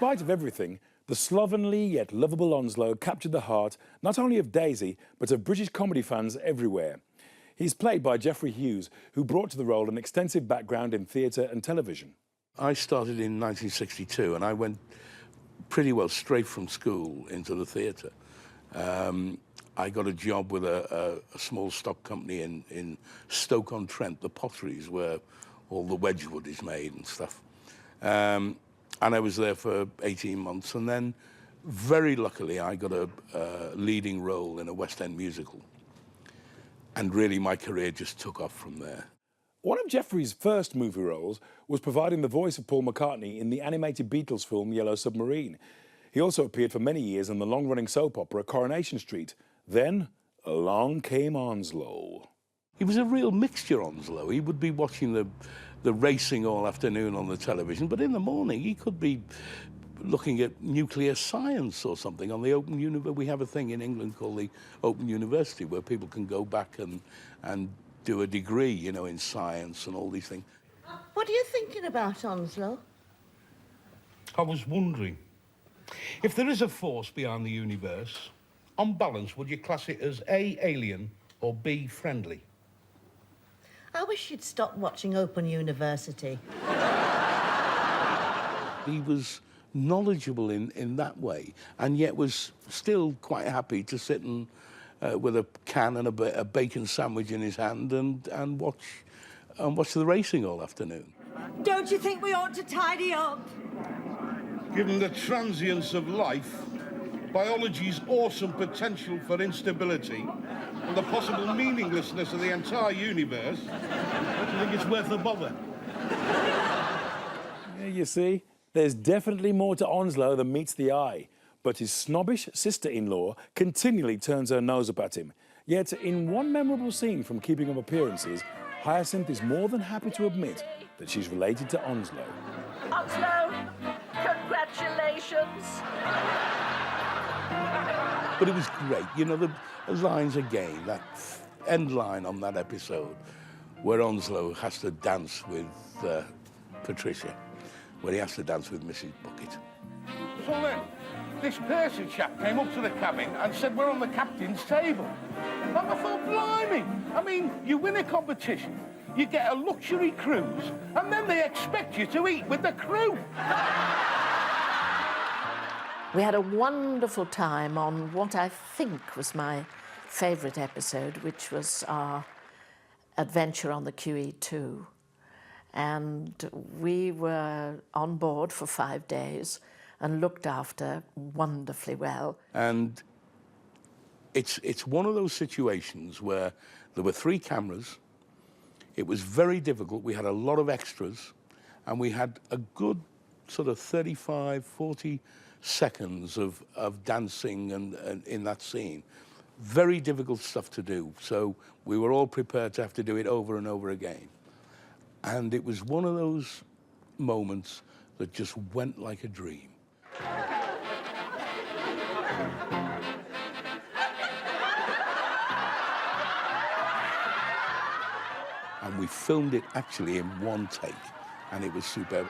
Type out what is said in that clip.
spite of everything, the slovenly yet lovable Onslow captured the heart not only of Daisy, but of British comedy fans everywhere. He's played by Geoffrey Hughes, who brought to the role an extensive background in theatre and television. I started in 1962 and I went pretty well straight from school into the theatre. I got a job with a small stock company in Stoke-on-Trent, the potteries where all the Wedgwood is made and stuff. And I was there for 18 months, and then very luckily I got a leading role in a West End musical. And really my career just took off from there. One of Geoffrey's first movie roles was providing the voice of Paul McCartney in the animated Beatles film Yellow Submarine. He also appeared for many years in the long-running soap opera Coronation Street. Then, along came Onslow. He was a real mixture, Onslow. He would be watching the racing all afternoon on the television, but in the morning he could be looking at nuclear science or something on the Open University. We have a thing in England called the Open University where people can go back and do a degree, you know, in science and all these things. What are you thinking about, Onslow? I was wondering, if there is a force beyond the universe, on balance, would you class it as A, alien, or B, friendly? I wish you'd stop watching Open University. He was knowledgeable in that way, and yet was still quite happy to sit and with a can and a bacon sandwich in his hand and watch the racing all afternoon. Don't you think we ought to tidy up? Given the transience of life, biology's awesome potential for instability, and the possible meaninglessness of the entire universe, I don't think it's worth the bother. Yeah, you see, there's definitely more to Onslow than meets the eye. But his snobbish sister-in-law continually turns her nose up at him. Yet, in one memorable scene from Keeping Up Appearances, Hyacinth is more than happy to admit that she's related to Onslow. Onslow, congratulations. But it was great. You know, the lines again, that end line on that episode where Onslow has to dance with Patricia, where he has to dance with Mrs. Bucket. So then, this Percy chap came up to the cabin and said, we're on the captain's table. And I thought, blimey, I mean, you win a competition, you get a luxury cruise, and then they expect you to eat with the crew. We had a wonderful time on what I think was my favourite episode, which was our adventure on the QE2. And we were on board for 5 days and looked after wonderfully well. And it's one of those situations where there were 3 cameras. It was very difficult. We had a lot of extras, and we had a good sort of 35, 40 seconds of dancing and in that scene. Very difficult stuff to do. So we were all prepared to have to do it over and over again. And it was one of those moments that just went like a dream. And we filmed it actually in one take, and it was superb.